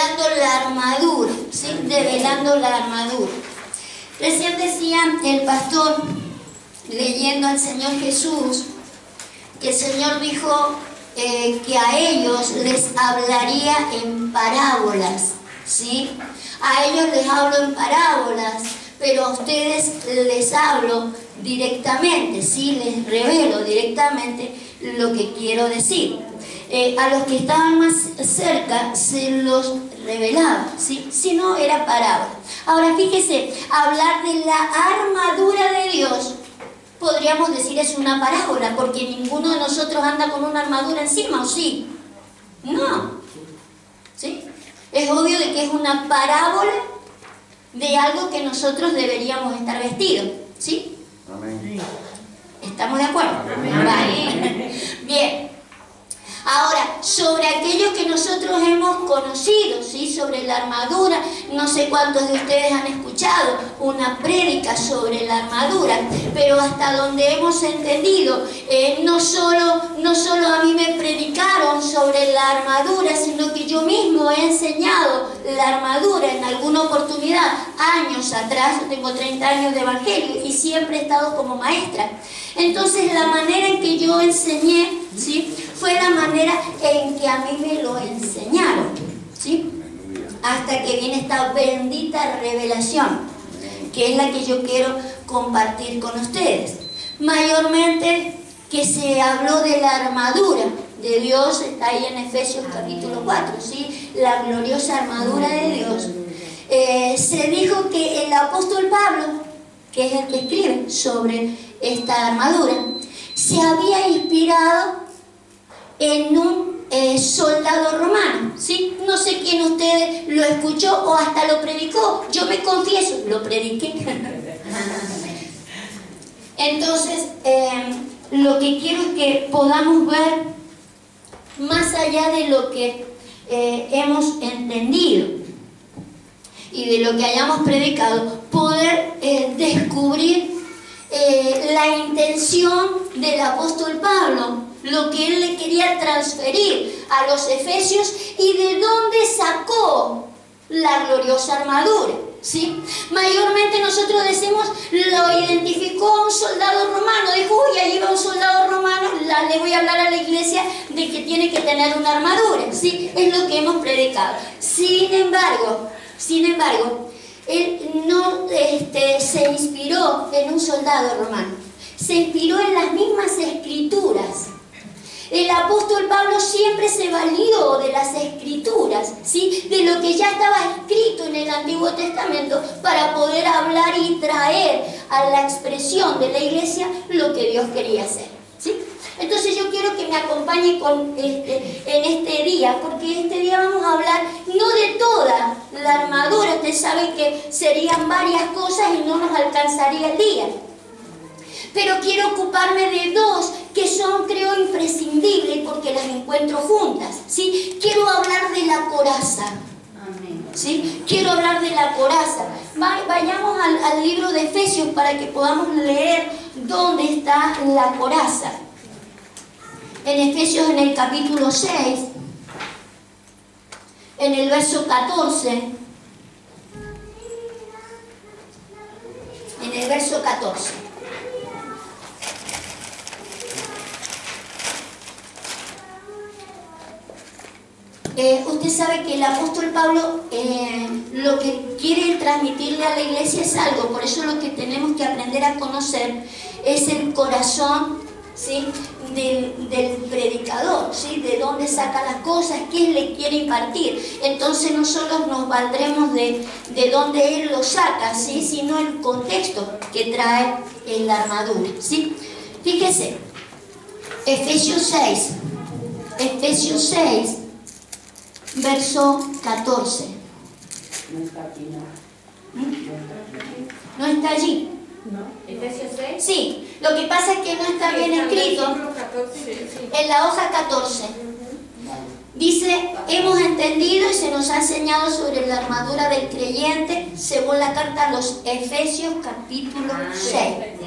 develando la armadura, ¿sí? Develando la armadura. Recién decía el pastor, leyendo al Señor Jesús, que el Señor dijo que a ellos les hablaría en parábolas, ¿sí? A ellos les hablo en parábolas, pero a ustedes les hablo directamente, ¿sí? Les revelo directamente lo que quiero decir. A los que estaban más cerca se los revelaba, ¿sí? Si no, era parábola. Ahora fíjese, hablar de la armadura de Dios, podríamos decir es una parábola, porque ninguno de nosotros anda con una armadura encima, ¿o sí? No, ¿sí? Es obvio de que es una parábola de algo que nosotros deberíamos estar vestidos, ¿sí? Amén. ¿Estamos de acuerdo? Amén. Vale. Bien. Ahora, sobre aquello que nosotros hemos conocido, ¿sí? Sobre la armadura, no sé cuántos de ustedes han escuchado una prédica sobre la armadura, pero hasta donde hemos entendido, no solo a mí me predicaron sobre la armadura, sino que yo mismo he enseñado la armadura en alguna oportunidad, años atrás. Yo tengo 30 años de evangelio y siempre he estado como maestra. Entonces, la manera en que yo enseñé, ¿sí? Fue la manera en que a mí me lo enseñaron, ¿sí? Hasta que viene esta bendita revelación, que es la que yo quiero compartir con ustedes. Mayormente que se habló de la armadura de Dios, está ahí en Efesios capítulo 4, ¿sí? La gloriosa armadura de Dios. Se dijo que el apóstol Pablo, que es el que escribe sobre esta armadura, se había inspirado en un soldado romano, ¿sí? No sé quién de ustedes lo escuchó o hasta lo predicó. Yo me confieso, lo prediqué. Entonces, lo que quiero es que podamos ver más allá de lo que hemos entendido y de lo que hayamos predicado, poder descubrir la intención del apóstol Pablo, lo que él le quería transferir a los efesios y de dónde sacó la gloriosa armadura, ¿sí? Mayormente nosotros decimos, lo identificó a un soldado romano, dijo, uy, ahí va un soldado romano, le voy a hablar a la iglesia de que tiene que tener una armadura, ¿sí? Es lo que hemos predicado. Sin embargo, él no se inspiró en un soldado romano, se inspiró en las mismas escrituras. El apóstol Pablo siempre se valió de las escrituras, ¿sí? De lo que ya estaba escrito en el Antiguo Testamento para poder hablar y traer a la expresión de la iglesia lo que Dios quería hacer, ¿sí? Entonces yo quiero que me acompañe en este día, porque este día vamos a hablar no de toda la armadura. Ustedes saben que serían varias cosas y no nos alcanzaría el día. Pero quiero ocuparme de dos que son, creo, imprescindibles porque las encuentro juntas, ¿sí? Quiero hablar de la coraza, ¿sí? Quiero hablar de la coraza. Vayamos al libro de Efesios para que podamos leer dónde está la coraza. En Efesios, en el capítulo 6, en el verso 14, en el verso 14. Usted sabe que el apóstol Pablo lo que quiere transmitirle a la iglesia es algo, por eso lo que tenemos que aprender a conocer es el corazón, ¿sí? del predicador, ¿sí? De dónde saca las cosas, qué le quiere impartir. Entonces nosotros nos valdremos de dónde él lo saca, ¿sí? Sino el contexto que trae en la armadura, ¿sí? Fíjese, Efesios 6, verso 14. No está allí. ¿No? ¿Efesios 6? Sí, lo que pasa es que no está bien escrito. En la hoja 14 dice, hemos entendido y se nos ha enseñado sobre la armadura del creyente según la carta a los Efesios capítulo 6,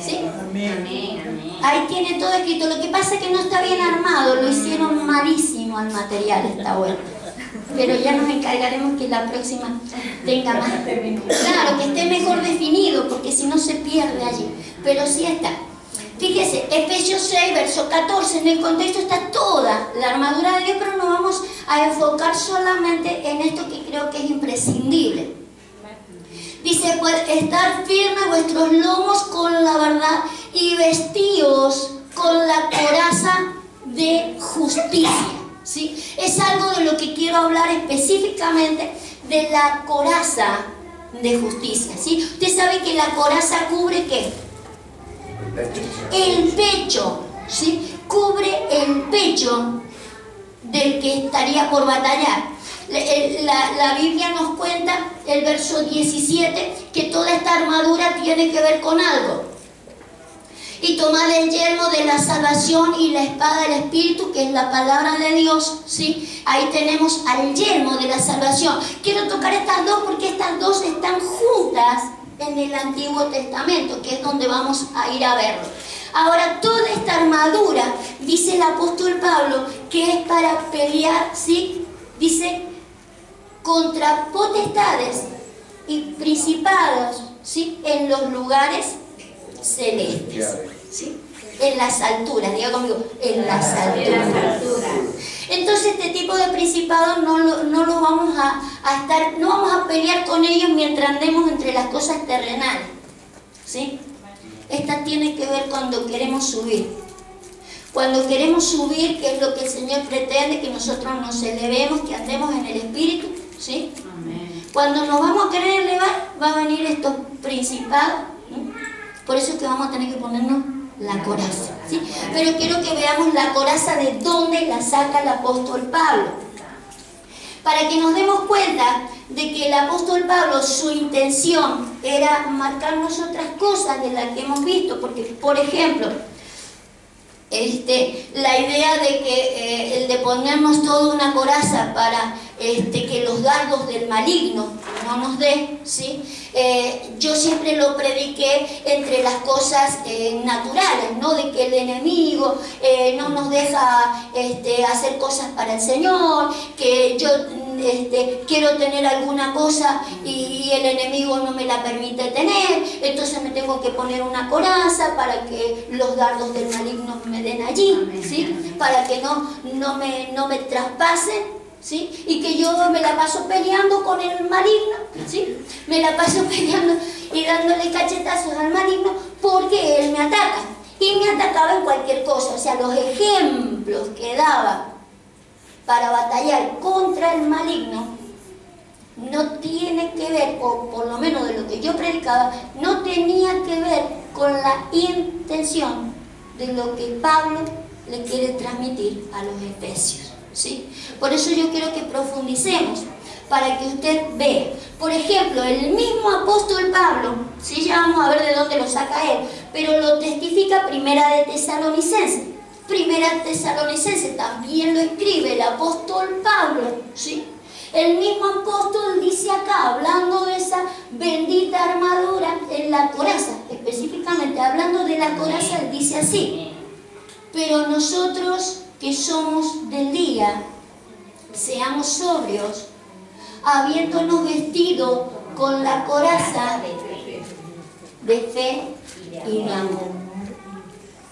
¿sí? Amén. Ahí tiene todo escrito. Lo que pasa es que no está bien armado, lo hicieron malísimo al material esta vuelta. pero ya nos encargaremos que la próxima tenga más. Claro, que esté mejor definido, porque si no se pierde allí, pero sí está. Fíjese, Efesios 6, verso 14, en el contexto está toda la armadura de Dios, pero nos vamos a enfocar solamente en esto que creo que es imprescindible. Dice, pues, estar firmes vuestros lomos con la verdad y vestidos con la coraza de justicia. ¿Sí? Es algo de lo que quiero hablar específicamente, de la coraza de justicia. ¿Sí? Usted sabe que la coraza cubre ¿qué? El pecho, ¿sí? Cubre el pecho del que estaría por batallar. La Biblia nos cuenta, el verso 17, que toda esta armadura tiene que ver con algo. Y tomad el yelmo de la salvación y la espada del Espíritu, que es la palabra de Dios, ¿sí? Ahí tenemos al yelmo de la salvación. Quiero tocar estas dos porque estas dos están juntas en el Antiguo Testamento, que es donde vamos a ir a verlo. Ahora, toda esta armadura, dice el apóstol Pablo, que es para pelear, ¿sí? Dice, contra potestades y principados, ¿sí? En los lugares celestes, ¿sí? En las alturas, diga conmigo, en las alturas. Entonces este tipo de principados no los vamos no vamos a pelear con ellos mientras andemos entre las cosas terrenales, ¿sí? Esta tiene que ver cuando queremos subir. Cuando queremos subir, que es lo que el Señor pretende, que nosotros nos elevemos, que andemos en el Espíritu, ¿sí? Amén. Cuando nos vamos a querer elevar, va a venir estos principados, ¿no? Por eso es que vamos a tener que ponernos la coraza, ¿sí? Pero quiero que veamos la coraza de dónde la saca el apóstol Pablo, para que nos demos cuenta de que el apóstol Pablo, su intención era marcarnos otras cosas de las que hemos visto, porque, por ejemplo, la idea de que el de ponernos toda una coraza para que los dardos del maligno no nos dé, ¿sí? Yo siempre lo prediqué entre las cosas naturales, ¿no? De que el enemigo no nos deja hacer cosas para el Señor, que yo quiero tener alguna cosa y el enemigo no me la permite tener, entonces me tengo que poner una coraza para que los dardos del maligno me den allí, ¿sí? Para que no me traspasen, ¿sí? Y que yo me la paso peleando con el maligno, ¿sí? Me la paso peleando y dándole cachetazos al maligno porque él me ataca. Y me atacaba en cualquier cosa. O sea, los ejemplos que daba para batallar contra el maligno no tiene que ver, o por lo menos de lo que yo predicaba, no tenía que ver con la intención de lo que Pablo le quiere transmitir a los efesios, ¿sí? Por eso yo quiero que profundicemos, para que usted vea. Por ejemplo, el mismo apóstol Pablo, ¿sí? Ya vamos a ver de dónde lo saca él, pero lo testifica Primera de Tesalonicenses. Primera Tesalonicenses también lo escribe el apóstol Pablo, ¿sí? El mismo apóstol dice acá, hablando de esa bendita armadura en la coraza, específicamente hablando de la coraza, él dice así: pero nosotros que somos del día, seamos sobrios, habiéndonos vestido con la coraza de fe y de amor,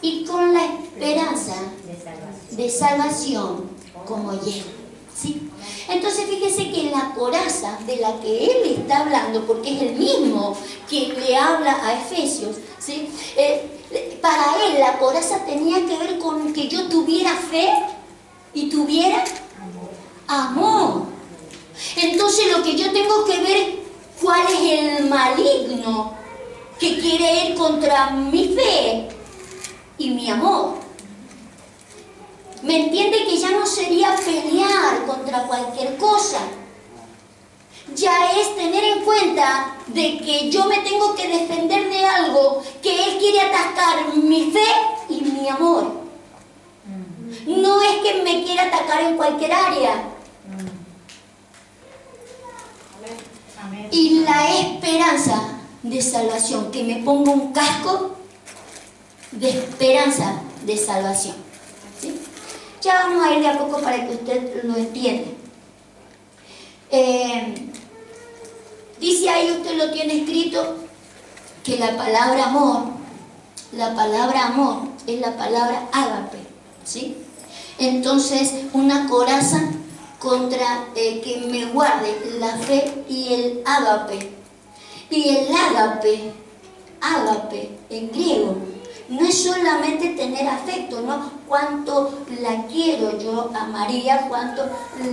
y con la esperanza de salvación como yelmo, ¿sí? Entonces fíjese que la coraza de la que él está hablando, porque es el mismo que le habla a Efesios, ¿sí? Para él la coraza tenía que ver con que yo tuviera fe y tuviera amor. Entonces lo que yo tengo que ver, cuál es el maligno que quiere ir contra mi fe y mi amor. ¿Me entiende? Que ya no sería pelear contra cualquier cosa. Ya es tener en cuenta de que yo me tengo que defender de algo que él quiere atacar mi fe y mi amor. No es que me quiera atacar en cualquier área. Y la esperanza de salvación, que me ponga un casco de esperanza de salvación, ¿sí? Ya vamos a ir de a poco para que usted lo entienda. Dice ahí, usted lo tiene escrito, que la palabra amor es la palabra ágape, ¿sí? Entonces, una coraza contra que me guarde la fe y el ágape. Y el ágape en griego, no es solamente tener afecto, ¿no? Cuánto la quiero yo a María, cuánto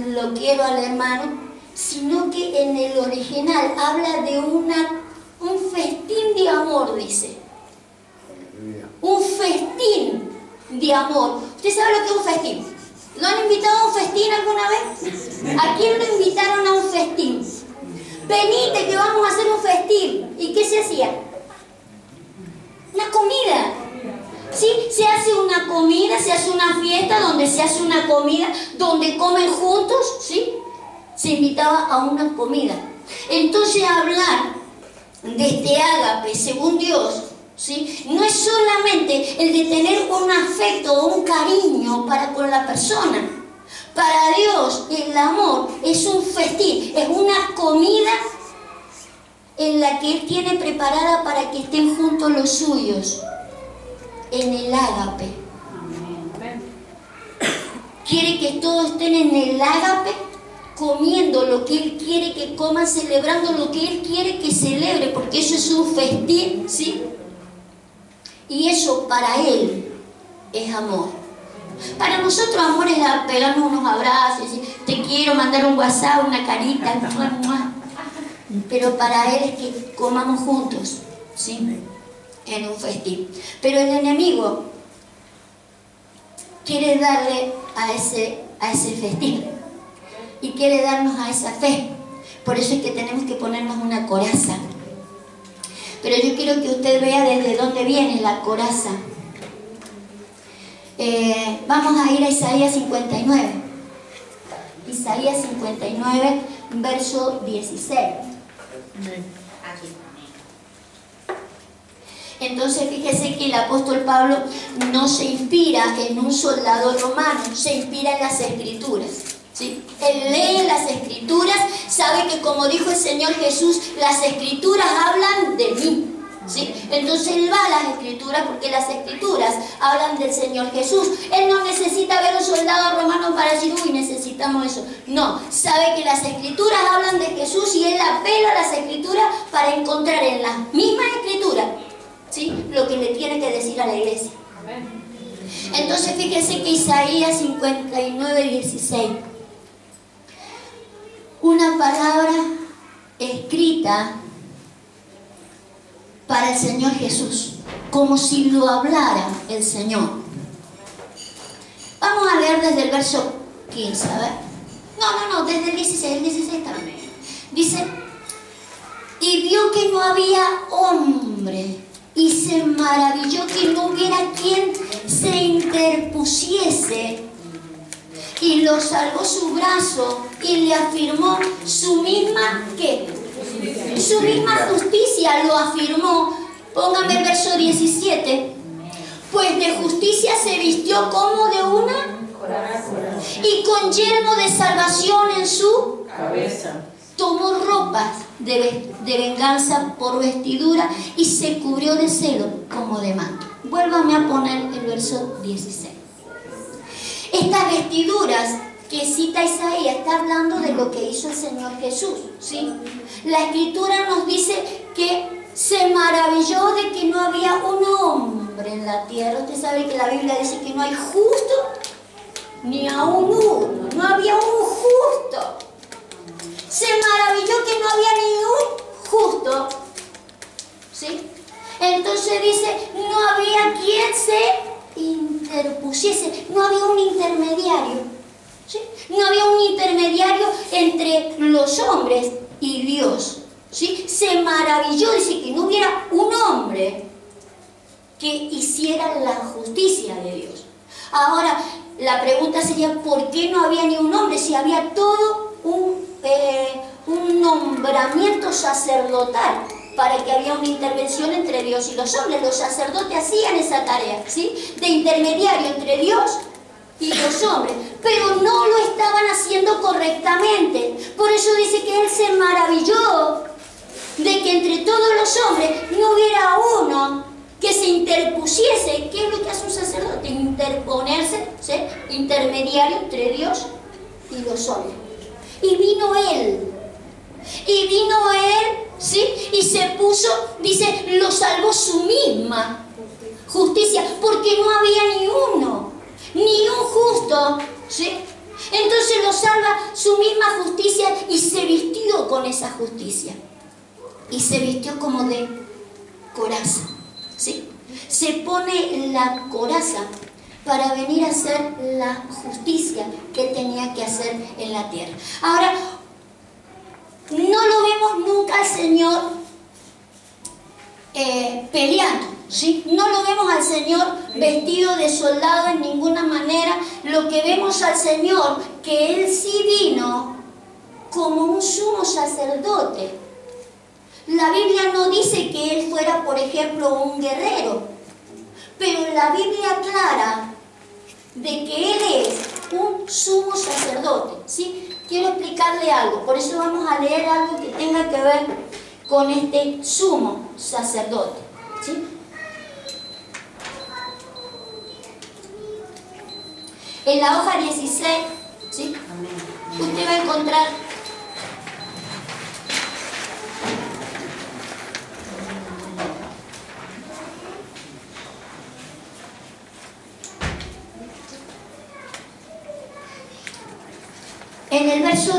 lo quiero al hermano, sino que en el original habla de un festín de amor, dice. Un festín de amor. ¿Usted sabe lo que es un festín? ¿Lo han invitado a un festín alguna vez? ¿A quién lo invitaron a un festín? Venite que vamos a hacer un festín. ¿Y qué se hacía? Una comida. ¿Sí? Se hace una comida, se hace una fiesta donde se hace una comida, donde comen juntos, ¿sí? Se invitaba a una comida. Entonces hablar de este ágape según Dios, ¿sí? No es solamente el de tener un afecto o un cariño para con la persona. Para Dios el amor es un festín, es una comida en la que Él tiene preparada para que estén juntos los suyos, en el ágape. Quiere que todos estén en el ágape, comiendo lo que Él quiere que coman, celebrando lo que Él quiere que celebre, porque eso es un festín, ¿sí? Y eso para Él es amor. Para nosotros amor es pegarnos unos abrazos, decir, te quiero, mandar un WhatsApp, una carita, pero para Él es que comamos juntos, ¿sí? En un festín. Pero el enemigo quiere darle a ese festín y quiere darnos a esa fe. Por eso es que tenemos que ponernos una coraza. Pero yo quiero que usted vea desde dónde viene la coraza. Vamos a ir a Isaías 59. Isaías 59, verso 16. Entonces fíjese que el apóstol Pablo no se inspira en un soldado romano, se inspira en las Escrituras, ¿sí? Él lee las Escrituras, sabe que como dijo el Señor Jesús, las Escrituras hablan de mí, ¿sí? Entonces él va a las Escrituras porque las Escrituras hablan del Señor Jesús. Él no necesita ver un soldado romano para decir, uy, necesitamos eso. No, sabe que las Escrituras hablan de Jesús y él apela a las Escrituras para encontrar en las mismas Escrituras, ¿sí?, lo que le tiene que decir a la iglesia. Entonces fíjese que Isaías 59, 16, una palabra escrita para el Señor Jesús, como si lo hablara el Señor. Vamos a leer desde el verso 15, a ver. No, desde el 16, el 16 también. Dice, y vio que no había hombre, y se maravilló que no hubiera quien se interpusiese, y lo salvó su brazo y le afirmó su misma, ¿qué? Su misma justicia lo afirmó. Póngame el verso 17. Pues de justicia se vistió como de una y con yelmo de salvación en su cabeza. Tomó ropas de venganza por vestidura y se cubrió de celo como de manto. Vuélvame a poner el verso 16. Estas vestiduras que cita Isaías está hablando de lo que hizo el Señor Jesús, ¿sí? La Escritura nos dice que se maravilló de que no había un hombre en la tierra. Usted sabe que la Biblia dice que no hay justo ni aún uno. No había un justo. Se maravilló que no había ni un justo, ¿sí? Entonces dice, no había quien se interpusiese, no había un intermediario, ¿sí? No había un intermediario entre los hombres y Dios, ¿sí? Se maravilló, dice, que no hubiera un hombre que hiciera la justicia de Dios. Ahora, la pregunta sería, ¿por qué no había ni un hombre si había todo un nombramiento sacerdotal, para que había una intervención entre Dios y los hombres? Los sacerdotes hacían esa tarea, ¿sí?, de intermediario entre Dios y los hombres, pero no lo estaban haciendo correctamente. Por eso eso dice que Él se maravilló de que entre todos los hombres no hubiera uno que se interpusiese. ¿Qué es lo que hace un sacerdote? Interponerse, ¿sí? Intermediario entre Dios y los hombres. Y vino Él, ¿sí? Y se puso, dice, lo salvó su misma justicia, porque no había ni uno, ni un justo, ¿sí? Entonces lo salva su misma justicia y se vistió con esa justicia. Y se vistió como de coraza, ¿sí? Se pone la coraza para venir a hacer la justicia que tenía que hacer en la tierra. Ahora, no lo vemos nunca al Señor peleando, ¿sí? No lo vemos al Señor vestido de soldado en ninguna manera. Lo que vemos al Señor, que Él sí vino como un sumo sacerdote. La Biblia no dice que Él fuera, por ejemplo, un guerrero, pero la Biblia aclara de que Él es un sumo sacerdote, ¿sí? Quiero explicarle algo, por eso vamos a leer algo que tenga que ver con este sumo sacerdote, ¿sí? En la hoja 16, ¿sí? Usted va a encontrar en el verso,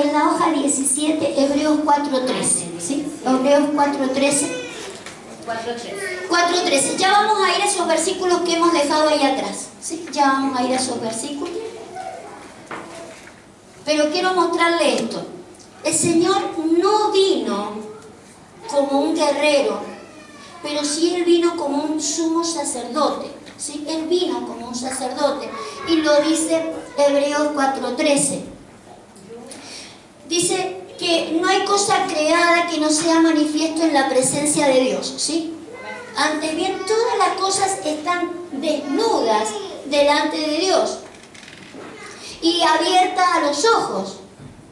en la hoja 17, Hebreos 4:13, ¿sí? Hebreos 4:13. 4:13. Ya vamos a ir a esos versículos que hemos dejado ahí atrás, ¿sí? Ya vamos a ir a esos versículos. Pero quiero mostrarle esto. El Señor no vino como un guerrero, pero sí Él vino como un sumo sacerdote, ¿sí? Él vino como un sacerdote. Y lo dice Hebreos 4:13. Dice que no hay cosa creada que no sea manifiesto en la presencia de Dios, ¿sí? Antes bien, todas las cosas están desnudas delante de Dios y abiertas a los ojos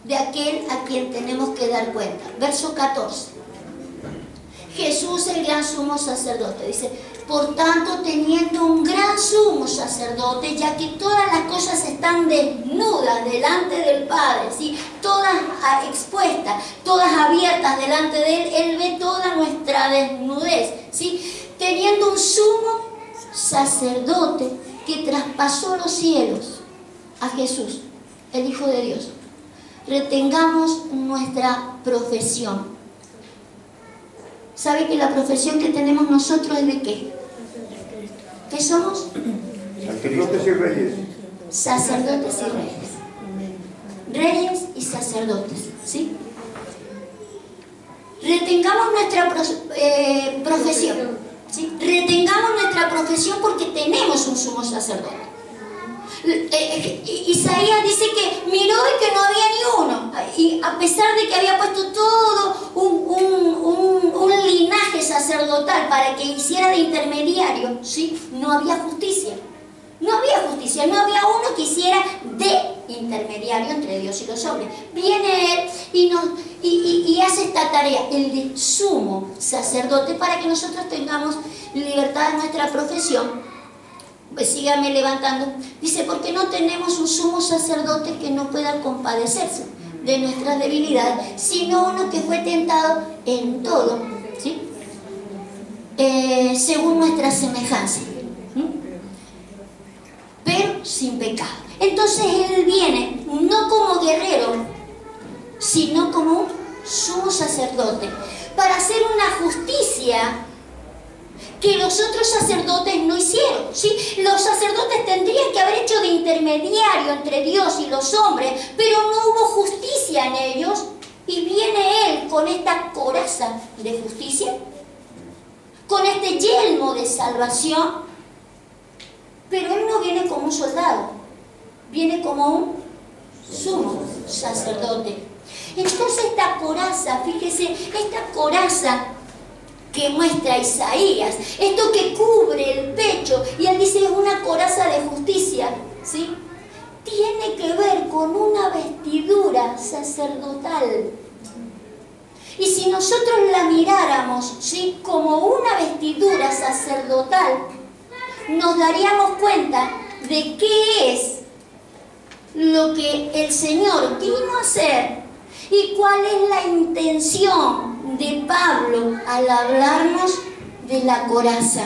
de aquel a quien tenemos que dar cuenta. Verso 14. Jesús, el gran sumo sacerdote, dice: por tanto, teniendo un gran sumo sacerdote, ya que todas las cosas están desnudas delante del Padre, ¿sí? Todas expuestas, todas abiertas delante de Él, Él ve toda nuestra desnudez, ¿sí? Teniendo un sumo sacerdote que traspasó los cielos, a Jesús, el Hijo de Dios. Retengamos nuestra profesión. ¿Sabe que la profesión que tenemos nosotros es de qué? ¿Qué somos? Sacerdotes y reyes. Sacerdotes y reyes. Reyes y sacerdotes, ¿sí? Retengamos nuestra profesión, ¿sí? Retengamos nuestra profesión porque tenemos un sumo sacerdote. Isaías dice que miró y que no había ni uno, y a pesar de que había puesto todo un linaje sacerdotal para que hiciera de intermediario, ¿sí? No había justicia, no había justicia, no había uno que hiciera de intermediario entre Dios y los hombres. Viene Él y hace esta tarea, el de sumo sacerdote, para que nosotros tengamos libertad en nuestra profesión. Pues síganme levantando. Dice, porque no tenemos un sumo sacerdote que no pueda compadecerse de nuestras debilidades, sino uno que fue tentado en todo, ¿sí? Según nuestra semejanza, pero sin pecado. Entonces Él viene no como guerrero, sino como un sumo sacerdote, para hacer una justicia que los otros sacerdotes no hicieron, ¿sí? Los sacerdotes tendrían que haber hecho de intermediario entre Dios y los hombres, pero no hubo justicia en ellos, y viene Él con esta coraza de justicia, con este yelmo de salvación, pero Él no viene como un soldado, viene como un sumo sacerdote. Entonces esta coraza, fíjese, esta coraza que muestra Isaías, esto que cubre el pecho, y él dice es una coraza de justicia, ¿sí? tiene que ver con una vestidura sacerdotal. Y si nosotros la miráramos, ¿sí?, como una vestidura sacerdotal, nos daríamos cuenta de qué es lo que el Señor vino a hacer y cuál es la intención de Pablo al hablarnos de la coraza.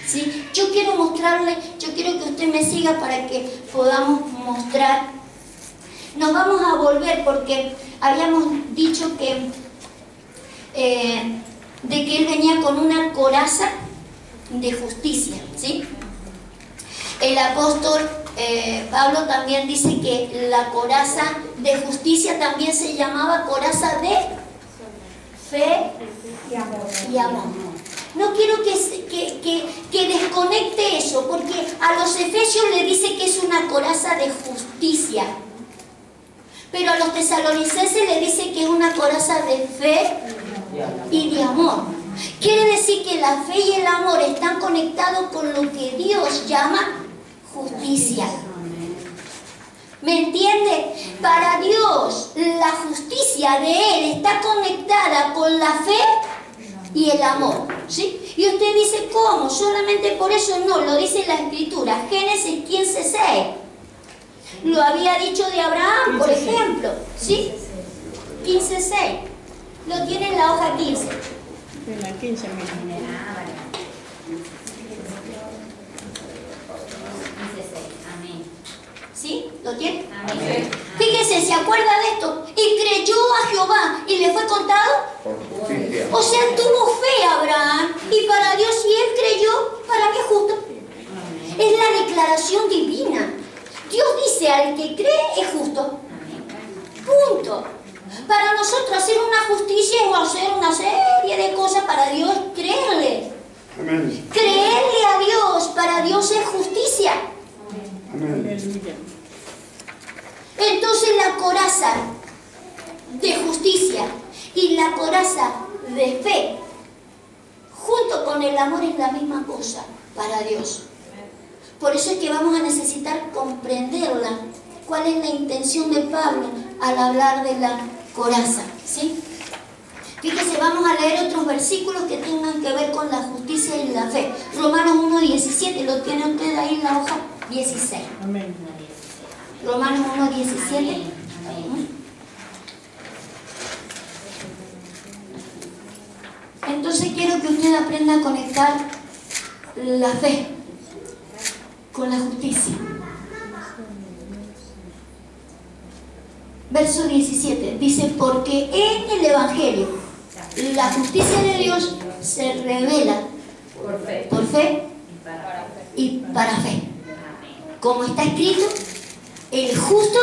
¿Sí? Yo quiero mostrarle, yo quiero que usted me siga para que podamos mostrar. Nos vamos a volver porque habíamos dicho que de que él venía con una coraza de justicia, ¿sí? El apóstol Pablo también dice que la coraza de justicia también se llamaba coraza de fe y amor. No quiero que desconecte eso, porque a los efesios le dice que es una coraza de justicia, pero a los tesalonicenses le dice que es una coraza de fe y de amor. Quiere decir que la fe y el amor están conectados con lo que Dios llama justicia. ¿Me entiende? Para Dios, la justicia de Él está conectada con la fe y el amor, ¿sí? Y usted dice, ¿cómo? Solamente por eso no, lo dice la Escritura, Génesis 15:6. Lo había dicho de Abraham, por ejemplo, ¿sí? 15:6. Lo tiene en la hoja 15. En la 15 mismo. ¿Sí? ¿Lo tiene? Amén. Fíjese, ¿se acuerda de esto? Y creyó a Jehová y le fue contado. O sea, tuvo fe Abraham y para Dios, si él creyó, para mí es justo. Es la declaración divina. Dios dice, al que cree es justo. Punto. Para nosotros hacer una justicia o hacer una serie de cosas, para Dios creerle. Amén. Creerle a Dios, para Dios es justicia. Amén. Entonces la coraza de justicia y la coraza de fe, junto con el amor, es la misma cosa para Dios. Por eso es que vamos a necesitar comprenderla, cuál es la intención de Pablo al hablar de la coraza, ¿sí? Fíjese, vamos a leer otros versículos que tengan que ver con la justicia y la fe. Romanos 1:17, lo tiene usted ahí en la hoja 16. Amén. Romanos 1:17. Entonces quiero que usted aprenda a conectar la fe con la justicia. Verso 17 dice, porque en el Evangelio la justicia de Dios se revela por fe y para fe. Como está escrito, el justo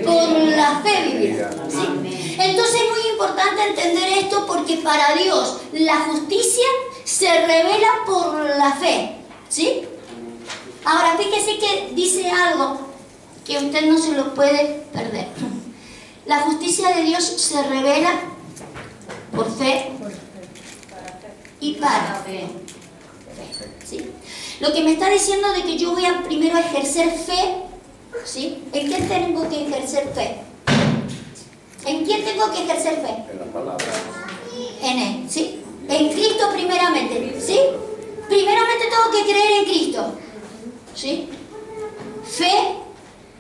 por la fe vivirá. ¿Sí? Entonces es muy importante entender esto, porque para Dios la justicia se revela por la fe, ¿sí? Ahora fíjese que dice algo que usted no se lo puede perder. La justicia de Dios se revela por fe y para fe. ¿Sí? Lo que me está diciendo de que yo voy a primero ejercer fe, ¿sí? ¿En qué tengo que ejercer fe? ¿En quién tengo que ejercer fe? En la palabra. En Él, ¿sí? En Cristo primeramente, ¿sí? Primeramente tengo que creer en Cristo, ¿sí? Fe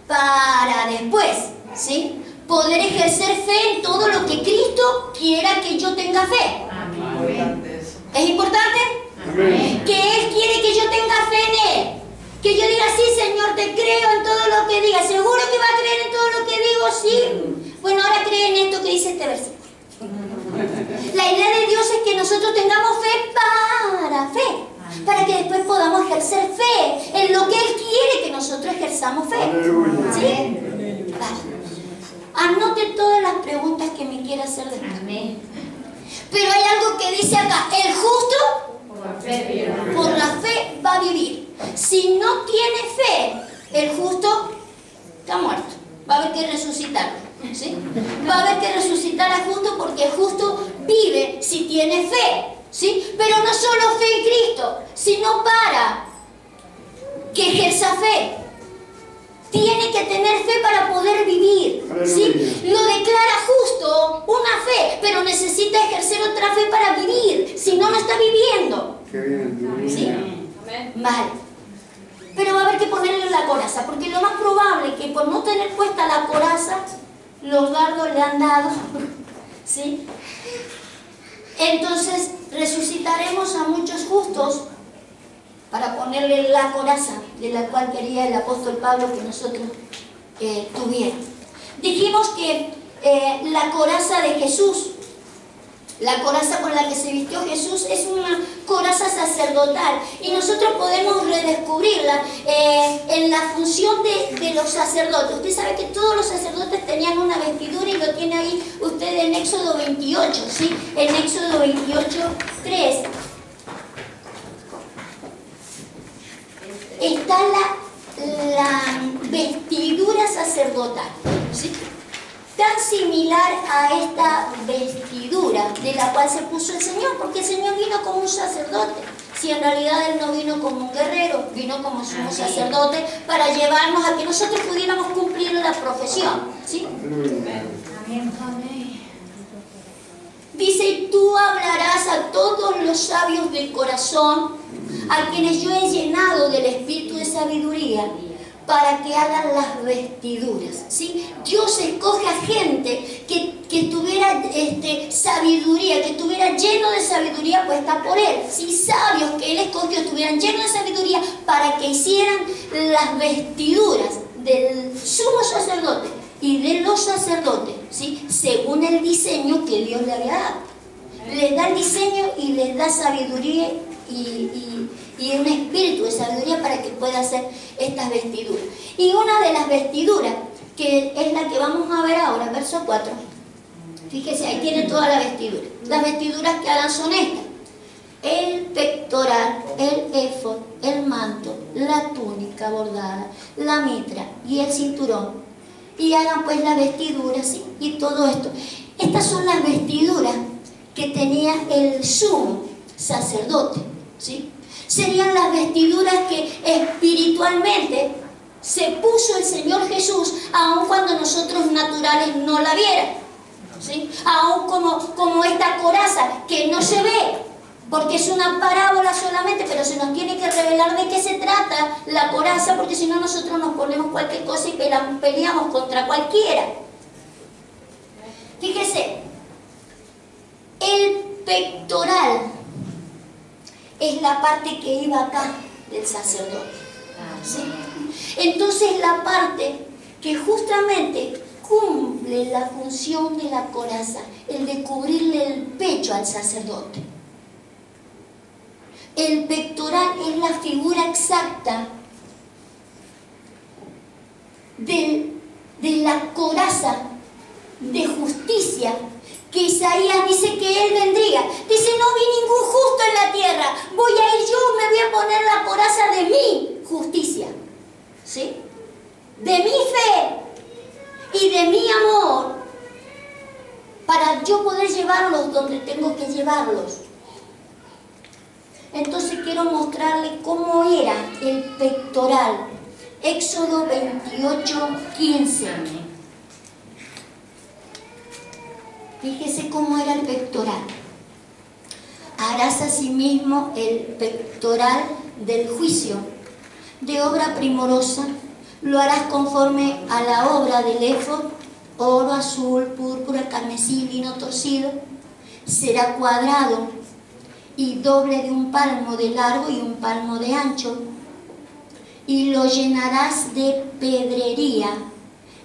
para después, ¿sí?, poder ejercer fe en todo lo que Cristo quiera que yo tenga fe. ¿Es importante? Amén. Que Él quiere que yo tenga fe en Él. Que yo diga, sí, Señor, te creo en todo lo que digas. ¿Seguro que va a creer en todo lo que digo? Sí. Bueno, ahora cree en esto que dice este versículo. La idea de Dios es que nosotros tengamos fe, para que después podamos ejercer fe en lo que Él quiere que nosotros ejerzamos fe. Aleluya. ¿Sí? Vale. Anote todas las preguntas que me quiera hacer después. Amén. Pero hay algo que dice acá, el justo Por fe. por la fe va a vivir. Si no tiene fe, el justo está muerto. Va a haber que resucitarlo, ¿sí? Va a haber que resucitar al justo, porque el justo vive si tiene fe, ¿sí? Pero no solo fe en Cristo, sino para que ejerza fe tiene que tener fe para poder vivir, ¿sí? Lo declara justo, una fe, pero necesita ejercer otra fe para vivir, si no, no está viviendo. ¿Sí? Vale. Pero va a haber que ponerle la coraza, porque lo más probable es que por no tener puesta la coraza, los dardos le han dado, ¿sí? Entonces resucitaremos a muchos justos para ponerle la coraza de la cual quería el apóstol Pablo que nosotros tuviéramos. Dijimos que la coraza de Jesús, la coraza con la que se vistió Jesús, es una coraza sacerdotal y nosotros podemos redescubrirla en la función de los sacerdotes. Usted sabe que todos los sacerdotes tenían una vestidura y lo tiene ahí usted en Éxodo 28, ¿sí? En Éxodo 28:3 está la vestidura sacerdotal, ¿sí? Tan similar a esta vestidura de la cual se puso el Señor, porque el Señor vino como un sacerdote. Si en realidad Él no vino como un guerrero, vino como sumo sacerdote para llevarnos a que nosotros pudiéramos cumplir la profesión, ¿sí? Amén. Amén. Dice, y tú hablarás a todos los sabios del corazón, a quienes yo he llenado del espíritu de sabiduría, para que hagan las vestiduras, ¿sí? Dios escoge a gente que tuviera sabiduría, que estuviera lleno de sabiduría puesta por Él, ¿sí? Sabios que Él escogió estuvieran llenos de sabiduría para que hicieran las vestiduras del sumo sacerdote y de los sacerdotes, ¿sí? Según el diseño que Dios le había dado. Les da el diseño y les da sabiduría y un espíritu de sabiduría para que pueda hacer estas vestiduras. Y una de las vestiduras, que es la que vamos a ver ahora, verso 4, fíjese, ahí tiene toda la vestidura. Las vestiduras que hagan son estas: el pectoral, el éfod, el manto, la túnica bordada, la mitra y el cinturón. Y hagan pues la vestidura, ¿sí? Y todo esto. Estas son las vestiduras que tenía el sumo sacerdote, ¿sí? Serían las vestiduras que espiritualmente se puso el Señor Jesús, aun cuando nosotros naturales no la vieran, ¿sí? Aun como esta coraza que no se ve, porque es una parábola solamente, pero se nos tiene que revelar de qué se trata la coraza, porque si no nosotros nos ponemos cualquier cosa y peleamos contra cualquiera. Fíjese, el pectoral es la parte que iba acá del sacerdote, ¿sí? Entonces la parte que justamente cumple la función de la coraza, el de cubrirle el pecho al sacerdote. El pectoral es la figura exacta de la coraza de justicia que Isaías dice que Él vendría. Dice, no vi ningún justo en la tierra, voy a ir yo, me voy a poner la coraza de mi justicia, ¿sí? De mi fe y de mi amor, para yo poder llevarlos donde tengo que llevarlos. Entonces quiero mostrarle cómo era el pectoral. Éxodo 28:15. Fíjese cómo era el pectoral. Harás asimismo el pectoral del juicio, de obra primorosa, lo harás conforme a la obra del éfod, oro, azul, púrpura, carmesí, lino torcido. Será cuadrado y doble de 1 palmo de largo y 1 palmo de ancho, y lo llenarás de pedrería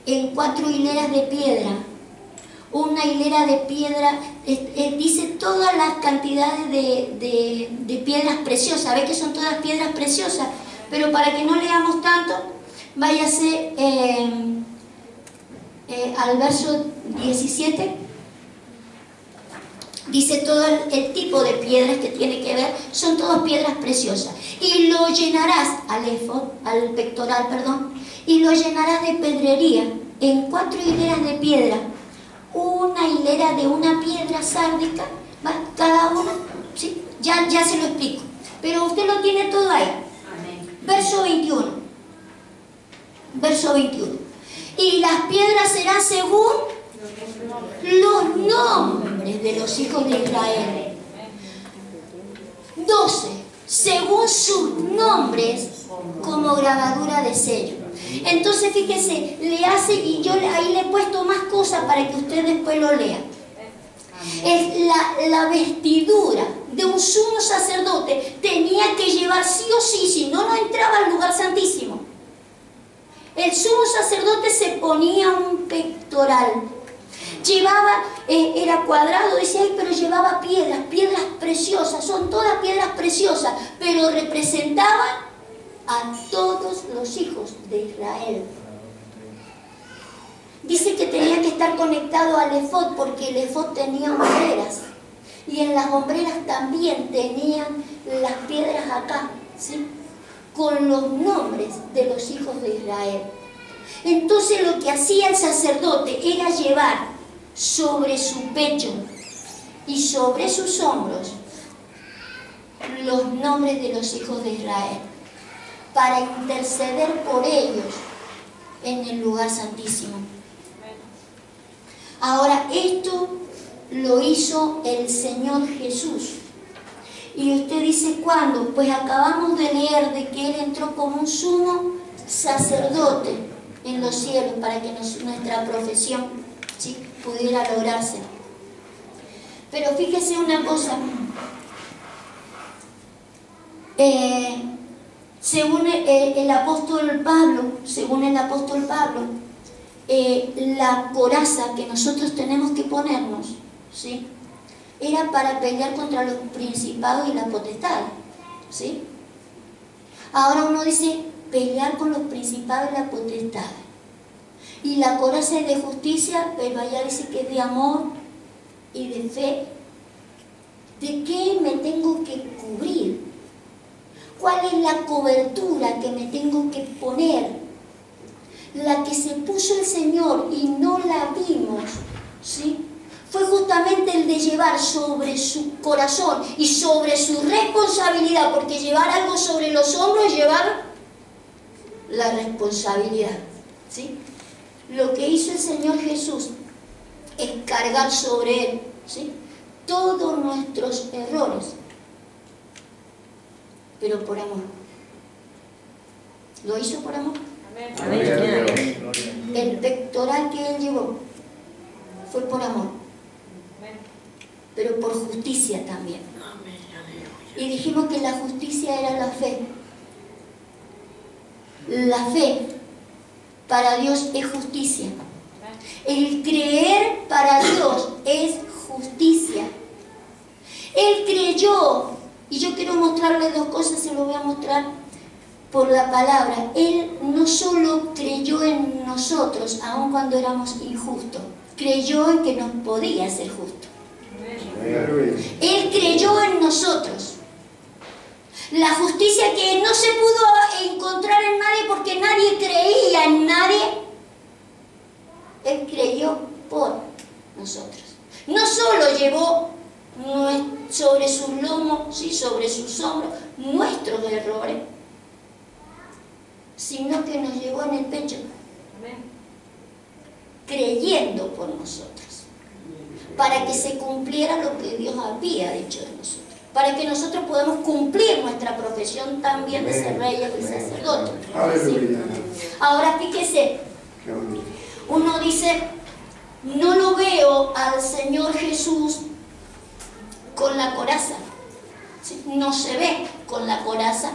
en 4 hileras de piedra. Una hilera de piedra, dice todas las cantidades de piedras preciosas. Ve que son todas piedras preciosas, pero para que no leamos tanto, váyase al verso 17. Dice todo el tipo de piedras que tiene que ver, son todas piedras preciosas. Y lo llenarás, al pectoral, perdón, y lo llenarás de pedrería en 4 hileras de piedra. Una hilera de una piedra sárdica, ¿va? Cada una, ¿sí? Ya se lo explico, pero usted lo tiene todo ahí. Amén. Verso 21. Verso 21. Y las piedras serán según los nombres de los hijos de Israel. 12. Según sus nombres como grabadura de sello. Entonces fíjese, le hace, y yo ahí le he puesto más cosas para que usted después lo lea. Es la vestidura de un sumo sacerdote tenía que llevar sí o sí, si no, no entraba al lugar santísimo. El sumo sacerdote se ponía un pectoral. Llevaba, era cuadrado, decía ahí, pero llevaba piedras preciosas, son todas piedras preciosas, pero representaban a todos los hijos de Israel. Dice que tenía que estar conectado al efod, porque el efod tenía hombreras, y en las hombreras también tenían las piedras acá, ¿sí?, con los nombres de los hijos de Israel. Entonces lo que hacía el sacerdote era llevar sobre su pecho y sobre sus hombros los nombres de los hijos de Israel, para interceder por ellos en el lugar santísimo. Ahora, esto lo hizo el Señor Jesús. Y usted dice, ¿cuándo? Pues acabamos de leer de que Él entró como un sumo sacerdote en los cielos para que nuestra profesión, ¿sí?, pudiera lograrse. Pero fíjese una cosa. Según el apóstol Pablo, la coraza que nosotros tenemos que ponernos, ¿sí?, era para pelear contra los principados y las potestades, ¿sí? Ahora uno dice, pelear con los principados y las potestades. Y la coraza es de justicia, pero allá dice que es de amor y de fe. ¿De qué me tengo que cubrir? ¿Cuál es la cobertura que me tengo que poner? La que se puso el Señor y no la vimos, ¿sí?, fue justamente el de llevar sobre su corazón y sobre su responsabilidad, porque llevar algo sobre los hombros es llevar la responsabilidad, ¿sí? Lo que hizo el Señor Jesús es cargar sobre Él, ¿sí?, todos nuestros errores, pero por amor. ¿Lo hizo por amor? Amén. El pectoral que Él llevó fue por amor, pero por justicia también. Y dijimos que la justicia era la fe. La fe para Dios es justicia. El creer para Dios es justicia. Él creyó, y yo quiero mostrarle dos cosas, se lo voy a mostrar por la palabra. Él no solo creyó en nosotros, aun cuando éramos injustos, creyó en que nos podía ser justo. Él creyó en nosotros. La justicia que no se pudo encontrar en nadie porque nadie creía en nadie, Él creyó por nosotros. No solo llevó sobre sus lomos, ¿sí?, sobre sus hombros, nuestros errores, sino que nos llevó en el pecho, creyendo por nosotros, para que se cumpliera lo que Dios había dicho de nosotros, para que nosotros podamos cumplir nuestra profesión también de ser reyes y sacerdotes. ¿Sí? Ahora fíjese, uno dice, no lo veo al Señor Jesús con la coraza, ¿sí?, no se ve con la coraza.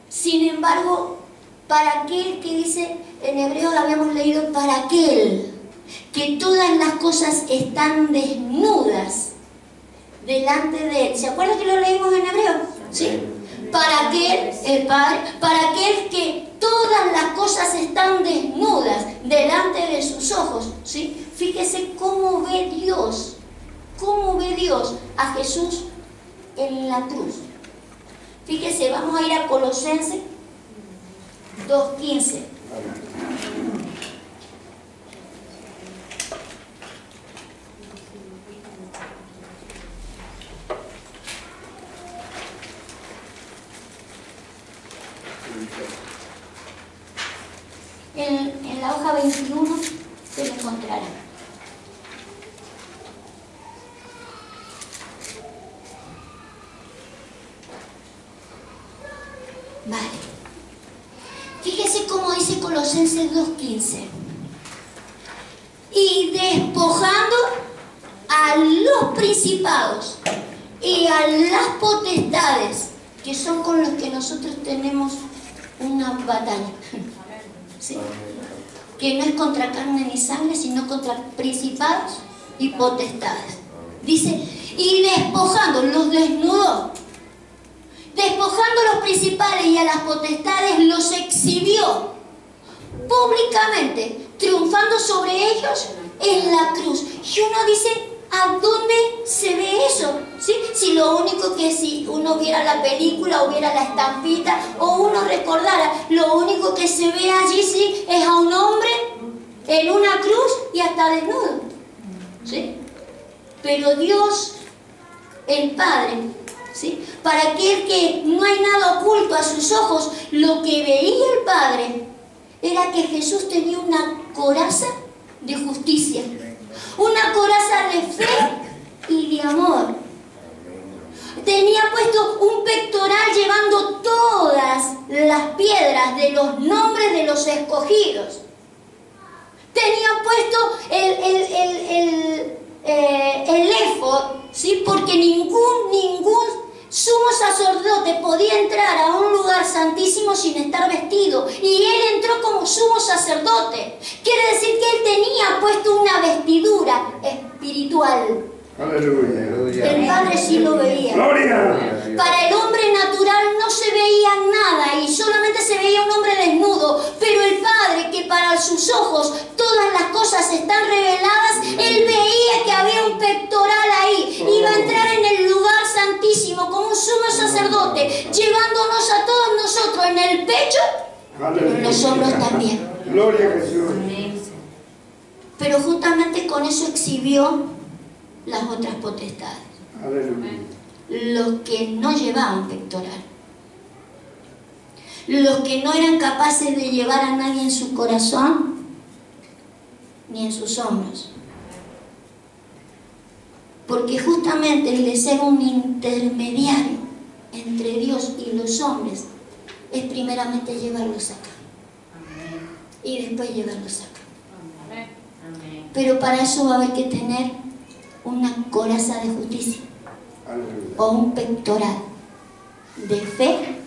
Sin embargo, para aquel que dice, en hebreo habíamos leído, para aquel que todas las cosas están desnudas delante de Él. ¿Se acuerdan que lo leímos en hebreo? ¿Sí? Para aquel, el Padre, para aquel que todas las cosas están desnudas delante de sus ojos, ¿sí? Fíjese cómo ve Dios a Jesús en la cruz. Fíjese, vamos a ir a Colosenses 2:15. en la hoja 21 se lo encontrarán. Vale. Fíjese cómo dice Colosenses 2:15. Y despojando a los principados y a las potestades, que son con los que nosotros tenemos una batalla. ¿Sí? Que no es contra carne ni sangre, sino contra principados y potestades. Dice, y despojando, los desnudó. Despojando a los principales y a las potestades, los exhibió públicamente, triunfando sobre ellos en la cruz. Y uno dice, ¿a dónde se ve eso? ¿Sí? Si lo único que si uno viera la película o viera la estampita o uno recordara, lo único que se ve allí, ¿sí?, es a un hombre en una cruz y hasta desnudo. ¿Sí? Pero Dios, el Padre, ¿sí?, para aquel que no hay nada oculto a sus ojos, lo que veía el Padre era que Jesús tenía una coraza de justicia, una coraza de fe y de amor. Tenía puesto un pectoral llevando todas las piedras de los nombres de los escogidos. Tenía puesto el éfod, ¿sí?, porque ningún sumo sacerdote podía entrar a un lugar santísimo sin estar vestido, y él entró como sumo sacerdote. Quiere decir que él tenía puesto una vestidura espiritual. Aleluya. El Padre sí lo veía. Gloria. Para el hombre natural no se veía nada y solamente se veía un hombre desnudo, pero el Padre, que para sus ojos todas las cosas están reveladas, él veía que había un pectoral ahí. Iba a entrar en el lugar santísimo como un sumo sacerdote, llevándonos a todos nosotros en el pecho, pero en los hombros también. Gloria a Jesús. Pero justamente con eso exhibió las otras potestades. Aleluya. Los que no llevaban pectoral, los que no eran capaces de llevar a nadie en su corazón ni en sus hombros, porque justamente el de ser un intermediario entre Dios y los hombres es primeramente llevarlos acá y después llevarlos acá. Pero para eso va a haber que tener una coraza de justicia o un pectoral de fe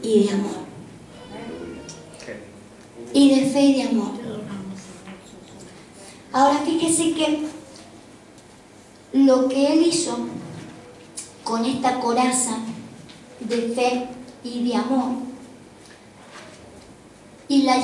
y de amor. Y de fe y de amor. Ahora fíjese que lo que él hizo con esta coraza de fe y de amor y la